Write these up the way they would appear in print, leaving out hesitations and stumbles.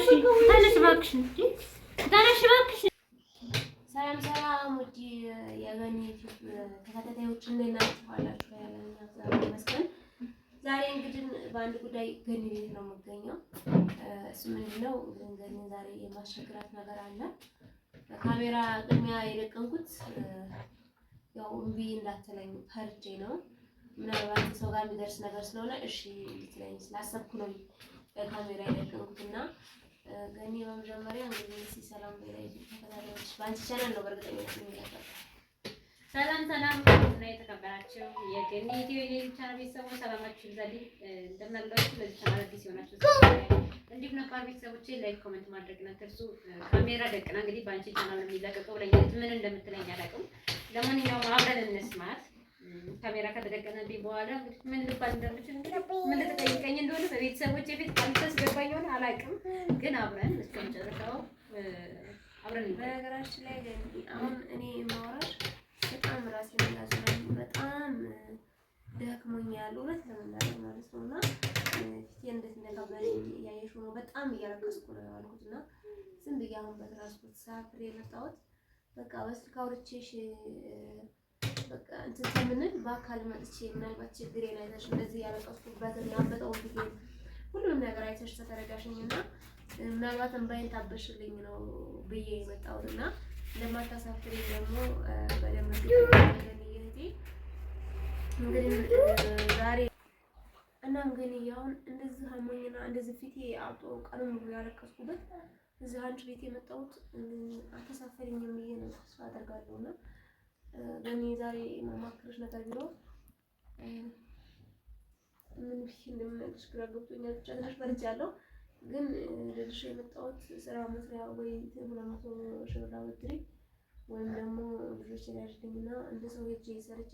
እባክሽን ተነሽ እባክሽ። ሰላም ሰላም፣ ውድ የገኒ ዩቲዩብ ተከታታዮች እንዴት ናችሁ? አላችሁ ያለኝ እግዚአብሔር ይመስገን። ዛሬ እንግዲህ በአንድ ጉዳይ ገኒ ቤት ነው የምገኘው። እሱ ምንድነው ገኒ ዛሬ የማስቸግራት ነገር አለ። ካሜራ ቅድሚያ የደቀንኩት ያው እምቢ እንዳትለኝ ፈርቼ ነው። ምናልባት ሰው ጋር የሚደርስ ነገር ስለሆነ እሺ እንድትለኝ ስላሰብኩ ነው ካሜራ የደቀንኩትና ገኒ በመጀመሪያ እንግዲህ ሰላም በላይ ተከታታዮች በአንቺ ቻናል ነው በእርግጠኝነት የሚያቀርበው። ሰላም ሰላም እና የተከበራችሁ የገኒ ዩቲዩብ ቻናል ቤተሰቦች ሰላማችሁ ይብዛልኝ። እንደምን አላችሁ? ለዚህ ቻናል አዲስ የሆናችሁ እንዲሁም ነባር ቤተሰቦቼ ላይክ ኮሜንት ማድረግ አትርሱ። ካሜራ ደቅና እንግዲህ በአንቺ ቻናል ነው የሚለቀቀው። ለኛት ምን እንደምትለኝ አላውቅም። ለማንኛውም አብረን እንስማት። ካሜራ ከተደቀነብኝ በኋላ እንግዲህ ምን ልባል እንደምችል እንግዲህ ምን ልትጠይቀኝ እንደሆነ በቤተሰቦቼ ፊት ካልተስገባኝ ሆነ አላውቅም። ግን አብረን እስከ መጨረሻው አብረን በነገራችን ላይ አሁን እኔ ማውራት በጣም ራሴን ያዘኝ በጣም ደክሞኛል፣ እውነት ለመናገር ማለት ነውና ፊቴ እንዴት እንደከበደኝ እያየሽው ነው። በጣም እያለቀስኩ ነው ያልኩትና ዝም ብዬ አሁን በትራንስፖርት ሳፍሬ የመጣሁት በቃ በስልክ አውርቼሽ በቃ እንትን ከምንል በአካል መጥቼ ምናልባት ችግሬን አይተሽ እንደዚህ ያለቀስኩበትን ያበጠውን ፊቴ ሁሉንም ነገር አይተሽ ተተረዳሽኝና ምናልባት እንባዬን ታበሽልኝ ነው ብዬ የመጣሁትና ለማታሳፍሪ ደግሞ በደንብ ይሄ እንግዲህ ዛሬ እናም ግን ያውን እንደዚህ አሞኝና እንደዚህ ፊቴ አውጦ ቀኑን ሙሉ ያለቀስኩበት እዚህ አንቺ ቤት የመጣሁት አታሳፍሪኝም ብዬ ነው ተስፋ አደርጋለሁና ገኒ ዛሬ ማማክርሽ ነገር ቢኖር ምን እንደምነግርሽ ግራ ገብቶኛል። ብቻ ትንሽ ፈርቻለሁ። ግን ልልሽ የመጣሁት ስራ መስሪያ ወይ ተብላምቶ ሽራ ወጥሪ ወይም ደግሞ ልጆች ያሽልኝና እንደ ሰው ሄጄ ሰርቼ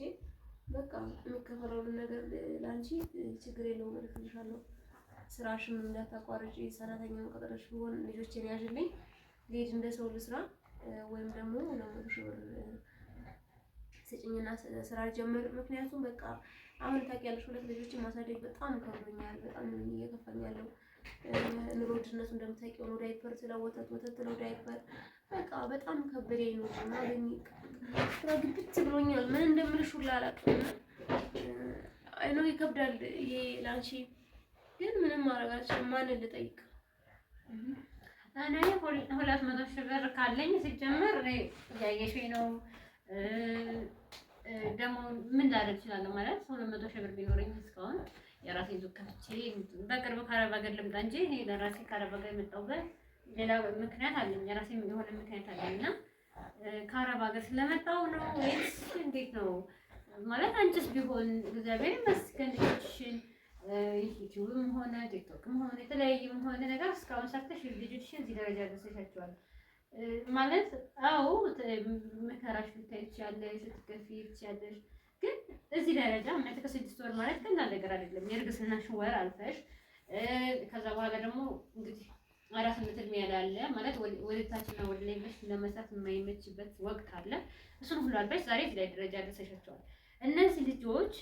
በቃ የምከፈለውን ነገር ላንቺ ችግር የለውም እልክልሻለሁ። ስራሽን እንዳታቋርጪ ሰራተኛውን ቀጥረሽ ቢሆን ልጆችን ያሽልኝ ልሄድ እንደ ሰው ልስራ ወይም ደግሞ ለምን ስጭኝና ስራ ጀመር። ምክንያቱም በቃ አሁን ታውቂያለሽ ሁለት ልጆችን ማሳደግ በጣም ከብዶኛል። በጣም እየከፋኝ ያለው ኑሮ ውድነቱ እንደምታውቂው ነው። ዳይፐር ስለወተት ወተት ነው ዳይፐር በቃ በጣም ከበደኝ ነው እና ገኒ ስራ ግብት ብሎኛል። ምን እንደምልሽ ሁላ አላውቅም። አይ ነው ይከብዳል ይሄ ላንቺ ግን ምንም ማድረግ አልችልም። ማንን ልጠይቅ? እኔ 200 ሺህ ብር ካለኝ ሲጀመር ያየሽኝ ነው። ደግሞ ምን ላደርግ እችላለሁ ማለት 200 ሺህ ብር ቢኖረኝ እስካሁን የራሴን ሱቅ ከፍቼ በቅርብ ከአረብ ሀገር ልምጣ እንጂ እኔ ለራሴ ከአረብ ሀገር የመጣሁበት ሌላ ምክንያት አለኝ። የራሴ የሆነ ምክንያት አለኝና ከአረብ ሀገር ስለመጣሁ ነው ወይስ እንዴት ነው ማለት? አንቺስ ቢሆን እግዚአብሔር ይመስገን ልጆችሽን ዩቲዩብም ሆነ ቲክቶክም ሆነ የተለያየም ሆነ ነገር እስካሁን ሰርተሽ ልጆችሽን እዚህ ደረጃ ደርሰሻቸዋል ማለት አዎ መከራሽ ልታይ ትችያለሽ፣ ልትከፊ ትችያለሽ። ግን እዚህ ደረጃ ማለት ከ6 ወር ማለት ቀላል ነገር አይደለም። የእርግዝናሽ ወር አልፈሽ ከዛ በኋላ ደግሞ እንግዲህ አራስነት እድሜ ያለ ማለት ወደ ታችና ወደ ላይ ብለሽ ለመስራት የማይመችበት ወቅት አለ። እሱን ሁሉ አልፈሽ ዛሬ እዚህ ላይ ደረጃ ደርሰሻቸዋል። እነዚህ ልጆች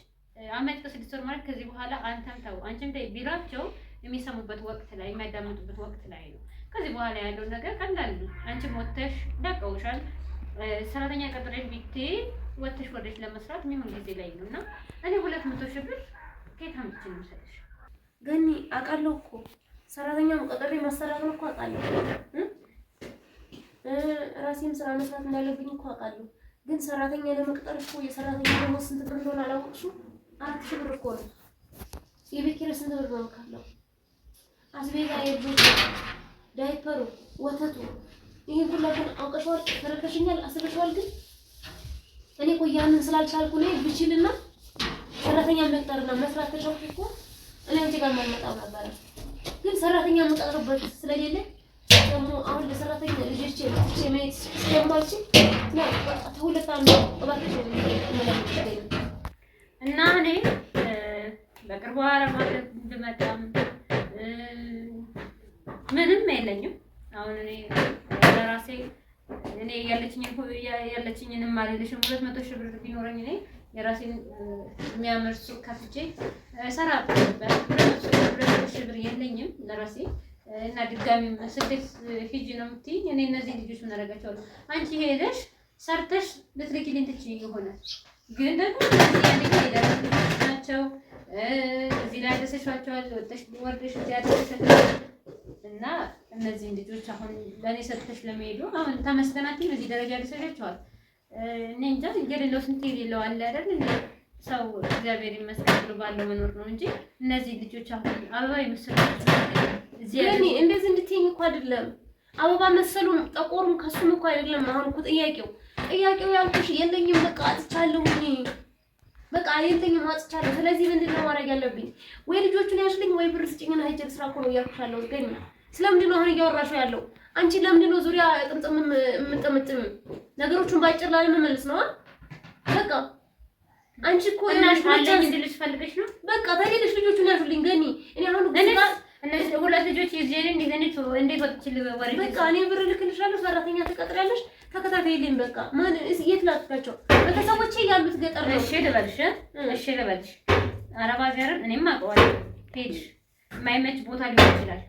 አመት ከ6 ወር ማለት ከዚህ በኋላ አንተም ተው አንቺም ተይ ቢሏቸው የሚሰሙበት ወቅት ላይ የሚያዳምጡበት ወቅት ላይ ነው። ከዚህ በኋላ ያለው ነገር ቀላል ነው። አንቺም ወጥተሽ ዳቀውሻል። ሰራተኛ ቀጥረሽ ቢትይ ወጥተሽ ወደሽ ለመስራት የሚሆን ጊዜ ላይ ነውና እኔ 200 ሺህ ብር ከየት አምጥቼ ነው የምሰጥሽ? ገኒ አውቃለሁ እኮ ሰራተኛም ቀጥሬ ማሰራት ነው እኮ አውቃለሁ። ራሴም ስራ መስራት እንዳለብኝ እኮ አውቃለሁ። ግን ሰራተኛ ለመቅጠር እኮ የሰራተኛ ደሞዝ ስንት ብር እንደሆነ አላወቅሽም? 4000 ብር እኮ ነው። የቤት ኪራይ ስንት ብር ነው የምከፍለው? አስቤዛ የልጆች ዳይፐሩ ወተቱ ይሄን ሁሉ ግን አውቀሽዋል፣ ተረከሽኛል፣ አስበሽዋል። ግን እኔ እኮ ያንን ስላልቻልኩ ነው ብችልና ሰራተኛ መቅጠርና መስራት ተሻውኩ እኮ እኔ አንቺ ጋር ማልመጣው ነበር። ግን ሰራተኛ መቅጠርበት ስለሌለ ደግሞ አሁን ለሰራተኛ ልጆቼ ልጆቼ ማየት ስለማልችል ነው ተሁለት አንዱ እባክሽ እና እኔ በቅርቡ አረብ ሀገር እንድመጣም ምንም የለኝም። አሁን እኔ ለራሴ እኔ ያለችኝን ማለልሽም 200 ሺህ ብር ቢኖረኝ እኔ የራሴን የሚያምር ሱቅ ከፍቼ ሰራበት ነበር። 200 ሺህ ብር የለኝም ለራሴ እና ድጋሚ ስደት ሂጂ ነው የምትይኝ። እኔ እነዚህ ልጆች ምን አደርጋቸዋለሁ? አንቺ ሄደሽ ሰርተሽ ልትልኪልኝ ትችይ ይሆናል፣ ግን ደግሞ ናቸው እዚህ ላይ አደረሰሻቸዋል፣ ወርደሽ እዚህ አደረሰሻቸዋል። እና እነዚህን ልጆች አሁን ለእኔ ሰጥተሽ ለመሄዱ አሁን ተመስገናችን በዚህ ደረጃ አደረሰሻቸዋል። እኔ እንጃ የሌለው ስንት የሌለው አለ አይደል? ሰው እግዚአብሔር ይመስገን ብሎ ባለው መኖር ነው እንጂ እነዚህ ልጆች አሁን አበባ የመሰሉ እኔ እንደዚህ እንድትይኝ እኮ አይደለም። አበባ መሰሉም ጠቆሩም ከሱም እኮ አይደለም። አሁን እኮ ጥያቄው ያልኩሽ የለኝም፣ በቃ አጥቻለሁኝ፣ በቃ የለኝም፣ አጥቻለሁ። ስለዚህ ምንድን ነው ማድረግ ያለብኝ? ወይ ልጆቹን ያሽልኝ ወይ ብር ስጭኝና ሂጅ ስራ እኮ ነው እያልኩሽ ያለሁት። ግን ስለምንድን ነው አሁን እያወራሽው ያለው? አንቺ ለምንድን ነው ዙሪያ ጥምጥም የምጠመጥም? ነገሮቹን ባጭር ላይ መመለስ ነው በቃ። አንቺ እኮ እናሽ አለኝ እንድልሽ ፈልገሽ ነው በቃ። ታዲያለሽ ልጆቹን ያሽልኝ ገኒ። እኔ አሁን እነዚህ ሁለት ልጆች ይዤ እንዴት ወጥቼ ልወሪ? በቃ እኔ ብር ልክልሻለሁ፣ ሰራተኛ ትቀጥሪያለሽ፣ ተከታተይልኝ። በቃ ማን የት ላጥፋቸው? ቤተሰቦቼ ያሉት ገጠር ነው። እሺ ልበልሽ አረብ ሀገርን እኔም አውቀዋለሁ። ሄድሽ የማይመች ቦታ ሊሆን ይችላል።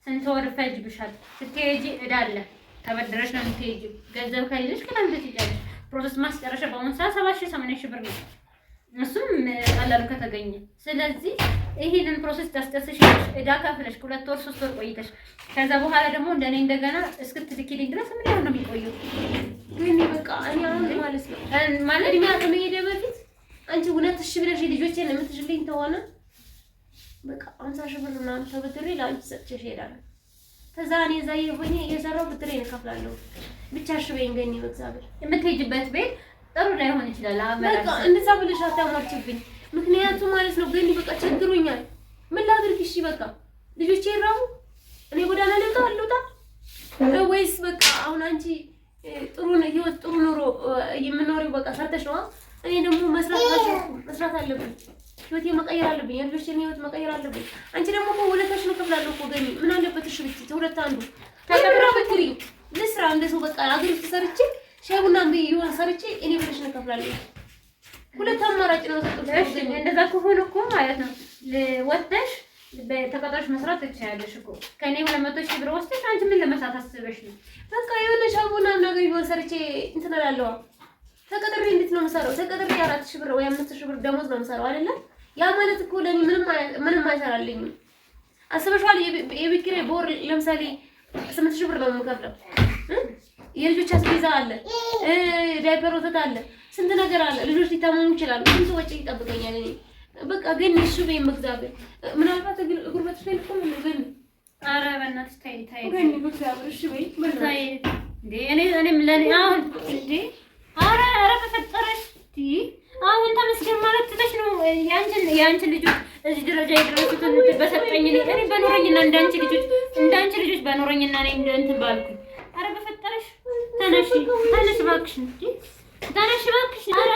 ስንት ወር ፈጅብሻል። ስትሄጂ እዳ አለ፣ ተበድረሽ ነው የምትሄጂው። ገንዘብ ከሌለሽ ከላም ትሄጃለሽ። ፕሮሰስ ማስጨረሻ በአሁኑ ሰዓት 7,000 8,000 ብር ነው። እሱም ቀላሉ ከተገኘ። ስለዚህ ይሄንን ፕሮሰስ ታስጨርሰሽ እዳ ከፍለሽ 2 ወር 3 ወር ቆይተሽ ከዛ በኋላ ደግሞ እንደኔ እንደገና እስክትልኪልኝ ድረስ ምን ያህል ነው የሚቆየው? ግን በቃ እኔ አሁን ማለት ነው እድሜያ ከመሄዴ በፊት አንቺ እውነት እሺ ብለሽ ልጆቼን የምትሽልኝ ተሆነ በቃ 50,000 ብር ምናምን ተበድሬ ለአንቺ ሰጥቼሽ እሄዳለሁ። ከዛ እኔ እዛ ሆኜ እየሰራሁ ብድሬን እከፍላለሁ። ብቻ እሺ በይኝ ገኒ፣ በእግዚአብሔር የምትሄጂበት ቤት ጥሩ ላይሆን ይችላል። በቃ እንደዛ ብለሽ አታሟርችብኝ። ምክንያቱም ማለት ነው ገኒ በቃ ቸግሮኛል። ምን ላድርግ? እሺ በቃ ልጆቼ ይራቡ፣ እኔ ጎዳና ልውጣ ወይስ በቃ አሁን አንቺ ጥሩ ህይወት ጥሩ ኑሮ የምኖሪው በቃ ሰርተሽ ነው። እኔ ደግሞ መስራት አለብኝ፣ ህይወቴ መቀየር አለብኝ፣ የልጆቼን ህይወት መቀየር አለብኝ። አንቺ ደግሞ እኮ ሁለታችን እከፍላለሁ እኮ ገኒ። ምን አለበት እሺ ብትይ ሁለት አንዱ ተቀብራ ብትሪ ልስራ እንደሰው በቃ አገር ውስጥ ሰርቼ ሻይ ቡና ቢሆን ሰርቼ እኔ ብለሽ ነው እከፍላለሁ። ሁለት አማራጭ ነው ሰጥቶሽ። እንደዛ ከሆነ እኮ ማለት ነው ወጥተሽ በተቀጣሽ መስራት ትችያለሽ እኮ። ከኔ 200,000 ብር ወስደሽ አንቺ ምን ለመስራት አስበሽ ነው? በቃ የሆነ ሻይ ቡና ነገር ቢሆን ሰርቼ እንትን እላለሁ። ተቀጥሬ እንዴት ነው የምሰራው? ተቀጥሬ 4,000 ብር ወይ 5,000 ብር ደሞዝ ነው የምሰራው አይደለ? ያ ማለት እኮ ለኔ ምንም አይሰራልኝም። አስበሽዋል? የቤት ኪራይ በወር ለምሳሌ 8,000 ብር ነው የምከፍለው። የልጆች አስቤዛ አለ፣ ዳይፐር ወተት አለ፣ ስንት ነገር አለ። ልጆች ሊታመሙ ይችላሉ። ስንት ወጪ ይጠብቀኛል እኔ። በቃ ግን እሺ በይ መግዛበት ምናልባት ጉርበትሽ ላይ ልቆም ነው ግን ኧረ በእናትሽ ታይ ግን መግዛበት እሺ በይ ታይ እንዴ እኔም ለኔ አሁን እንዴ ኧረ በፈጠረሽ አሁን ተመስገን ማለት ትተሽ ነው ያንቺን ልጆች እዚህ ደረጃ የደረሱትን በሰጠኝ እኔ በኖረኝና እንዳንቺ ልጆች በኖረኝና እኔ እንትን ባልኩኝ። ኧረ በፈጠረሽ ተነሽ እባክሽ እንዴ ተነሽ እባክሽ። ኧረ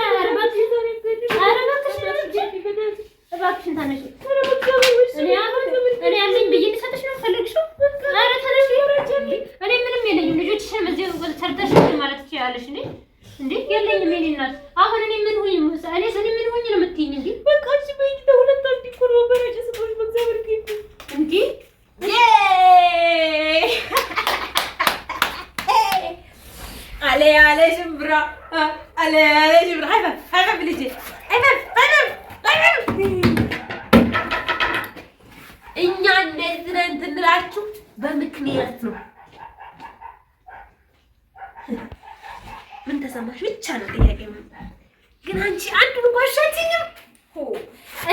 እባክሽን ተነሽ። እኔ ያለኝ ብዬ እንድሰጥሽ ነው የፈለግሽው? ኧረ ተነሽ። እኔ ምንም የለኝም። ልጆችሽን በዚህ ሰርተሽ ማለት ትችያለሽ እንዴ የለኝም የኔ እናት። አሁን እኔ ምን ሆኝ ነው የምትይኝ? እንዴ በቃ እሺ በይ ለሁለት አንድ ኮር ወበረጭ ስሞች መግዛብር እንዴ አለ ሽምብራ አይፈፍ ልጄ እኛ እንደዚህ ነን ትንላችሁ በምክንያት ነው። ምን ተሰማሽ ብቻ ነው ጥያቄ። ግን አንቺ አንዱን ጓሻችኝም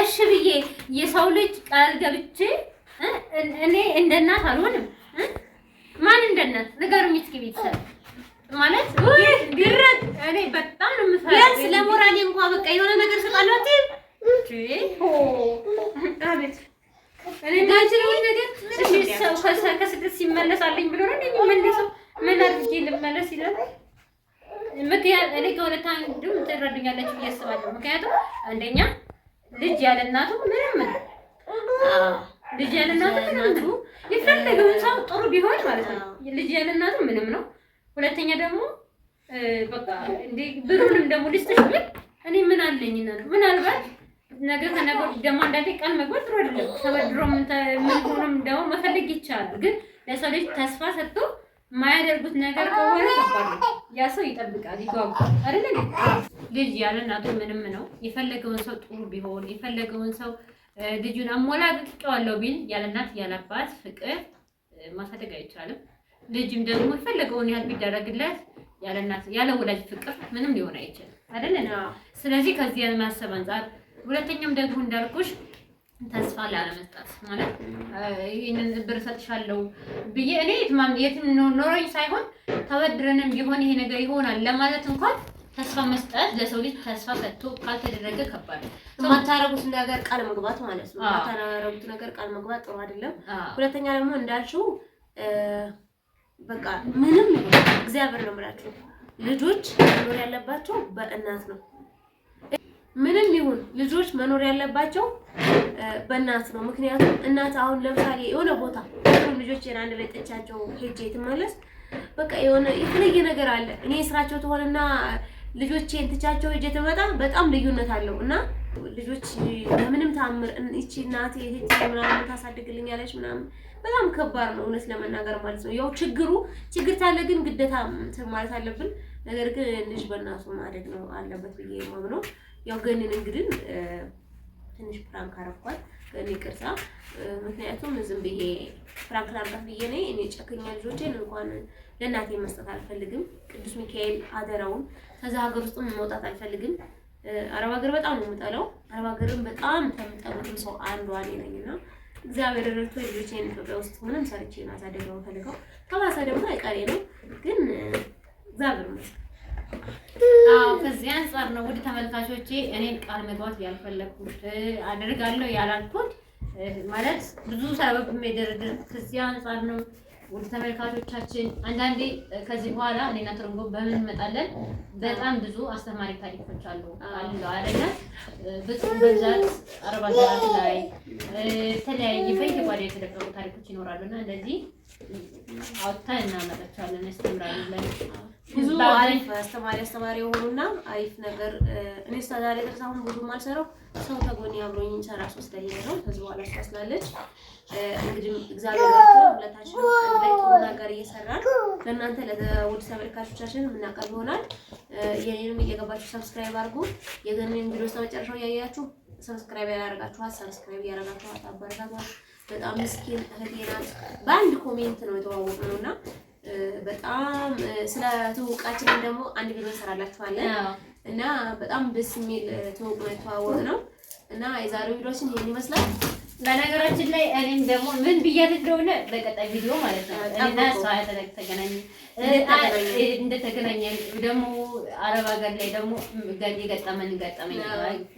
እሺ ብዬ የሰው ልጅ ቃል ገብቼ እኔ እንደ እናት አልሆንም። ማን እንደ እናት ንገሩኝ እስኪ ቤተሰብ ማለት ቢረድ እኔ በጣም ነው የምፈራው። ቢያንስ ለሞራሌ እንኳን በቃ የሆነ ነገር ሰጣላት እንጂ አቤት እኔ ጋጅለው ነገር እሺ ሰው ከስደት ሲመለሳልኝ ብሎ ነው የሚመለሰው። ምን አድርጌ ልመለስ ይላል። ምክንያት እኔ ከሁለት አንዱም ትረዱኛለች ብዬ አስባለሁ። ምክንያቱም አንደኛ ልጅ ያለ እናቱ ምንም ነው። ልጅ ያለ እናቱ የፈለገውን ሰው ጥሩ ቢሆን ማለት ነው። ልጅ ያለ እናቱ ምንም ነው። ሁለተኛ ደግሞ በቃ እንዴ ብሩንም ደግሞ ልስጥሽ ብል እኔ ምን አለኝና ነው። ምናልባት ነገር ከነገ ደግሞ አንዳንዴ ቃል መግባት ጥሩ አይደለም። ተበድሮ ምን ሆኖም ደግሞ መፈለግ ይቻላል። ግን ለሰው ልጅ ተስፋ ሰጥቶ የማያደርጉት ነገር ከሆነ ከባድ ነው። ያ ሰው ይጠብቃል፣ ይጓጓል አይደል? ልጅ ያለ እናቱ ምንም ነው። የፈለገውን ሰው ጥሩ ቢሆን የፈለገውን ሰው ልጁን አሞላቅቄዋለሁ ቢል ያለ እናት ያለ አባት ፍቅር ማሳደግ አይቻልም። ልጅም ደግሞ የፈለገውን ያህል ቢደረግለት ያለ እናት ያለ ወላጅ ፍቅር ምንም ሊሆን አይችልም አይደል? ስለዚህ ከዚህ ማሰብ አንፃር፣ ሁለተኛም ደግሞ እንዳልኩሽ ተስፋ ላለመስጠት ማለት ይሄንን ብር ሰጥሻለሁ ብዬ እኔ የትም ኖሮኝ ሳይሆን ተበድረንም ቢሆን ይሄ ነገር ይሆናል ለማለት እንኳን ተስፋ መስጠት ለሰው ልጅ ተስፋ ሰጥቶ ካልተደረገ ከባድ ነው። የማታረጉት ነገር ቃል መግባት ማለት ነው። የማታረጉት ነገር ቃል መግባት ጥሩ አይደለም። ሁለተኛ ደግሞ እንዳልሽው በቃ ምንም እግዚአብሔር ነው የምላችሁ ልጆች መኖር ያለባቸው በእናት ነው። ምንም ይሁን ልጆች መኖር ያለባቸው በእናት ነው። ምክንያቱም እናት አሁን ለምሳሌ የሆነ ቦታ ልጆቼን አንድ ላይ ጥቻቸው ሄጄ ትመለስ በቃ የሆነ የተለየ ነገር አለ። እኔ ስራቸው ትሆንና ልጆቼን ትቻቸው ሄጄ ትመጣ በጣም ልዩነት አለው እና ልጆች በምንም ታምር እቺ እናቴ እህቴ ምናምን ታሳድግልኛለች ምናምን በጣም ከባድ ነው እውነት ለመናገር ማለት ነው። ያው ችግር ካለ ግን ግዴታ ማለት አለብን። ነገር ግን ልጅ በእናቱ ማደግ ነው አለበት ብዬ የማምነው። ያው ገንን እንግዲህ ትንሽ ፕራንክ አረኳት ገኒ ቅርሳ። ምክንያቱም ዝም ብዬ ፕራንክ ላርጋት ብዬ ነኝ እኔ ጨከኛ ልጆቼን እንኳን ለእናቴ መስጠት አልፈልግም። ቅዱስ ሚካኤል አደራውን ከዛ ሀገር ውስጥ መውጣት አልፈልግም። አረብ ሀገር በጣም ነው የምጠላው። አረብ ሀገርን በጣም ከምጠሉትም ሰው አንዷ እኔ ነኝና እግዚአብሔር ረድቶ ልጆቼን ኢትዮጵያ ውስጥ ምንም ሰርቼ ማሳደግ ነው ፈልገው ከባሳ ደግሞ አይቀሬ ነው ግን እግዚአብሔር ይመስገን። ከዚህ አንጻር ነው ውድ ተመልካቾቼ እኔን ቃል መግባት ያልፈለኩት አደርጋለሁ ያላልኩት ማለት ብዙ ሰበብ የሚደረድር ከዚህ አንጻር ነው። ውድ ተመልካቾቻችን አንዳንዴ ከዚህ በኋላ እኔና ትርንጎ በምን እንመጣለን በጣም ብዙ አስተማሪ ታሪኮች አሉ አይደለ? በብዛት አረብ ሀገራት ላይ የተለያየ በየጓዳ የተደበቁ ታሪኮች ይኖራሉና እንደዚህ አውጥተን እናመጣቸዋለን እናስተምራለን። ብዙ አሪፍ አስተማሪ የሆኑና አሪፍ ነገር እኔ እስከዛሬ ድረስ አሁን ብዙ ማልሰራው ሰው ተጎኔ አብሮኝ ሰራ 3 ላይ ነው። ከዚህ በኋላ ስላለች እንግዲህ እግዚአብሔር ሁለታችን ላይ ጥሩ ነገር እየሰራን ለእናንተ ለውድ ተመልካቾቻችን የምናቀርብ ይሆናል። የኔንም እየገባችሁ ሰብስክራይብ አድርጉ። የገኒን ቪዲዮ እስከመጨረሻው ያያችሁ ሰብስክራይብ ያላረጋችኋት ሰብስክራይብ ያላረጋችኋት አባረታቷት። በጣም ምስኪን እህቴ ናት። በአንድ ኮሜንት ነው የተዋወቅነውና በጣም ስለ ትውውቃችን ደግሞ አንድ ቪዲዮ እንሰራላችኋለን እና በጣም ደስ የሚል ትውውቅ ነው የተዋወቅነው እና የዛሬው ቪዲዮችን ይሄን ይመስላል። በነገራችን ላይ እኔም ደግሞ ምን ብያት እንደሆነ በቀጣይ ቪዲዮ ማለት ነው እና እሷ እንደተገናኘን ደግሞ አረብ ሀገር ላይ ደግሞ ገጠመኝ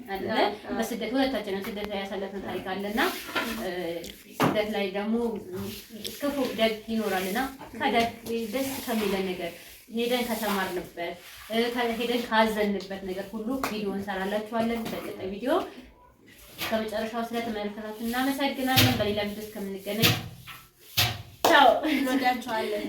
አይደለ? በስደት ሁለታችንም ስደት ያሳለፍን ታሪክ አለና ስደት ላይ ደግሞ ክፉ ደግ ይኖራልና ከደግ ደስ ከሚለን ነገር ሄደን ከተማርንበት ሄደን ካዘንበት ነገር ሁሉ ቪዲዮ እንሰራላችኋለን። በቀጣይ ቪዲዮ ከመጨረሻው ስለተመለከታችሁ እናመሰግናለን። በሌላ ቪዲዮ እስከምንገናኝ ቻው፣ እንወዳችኋለን።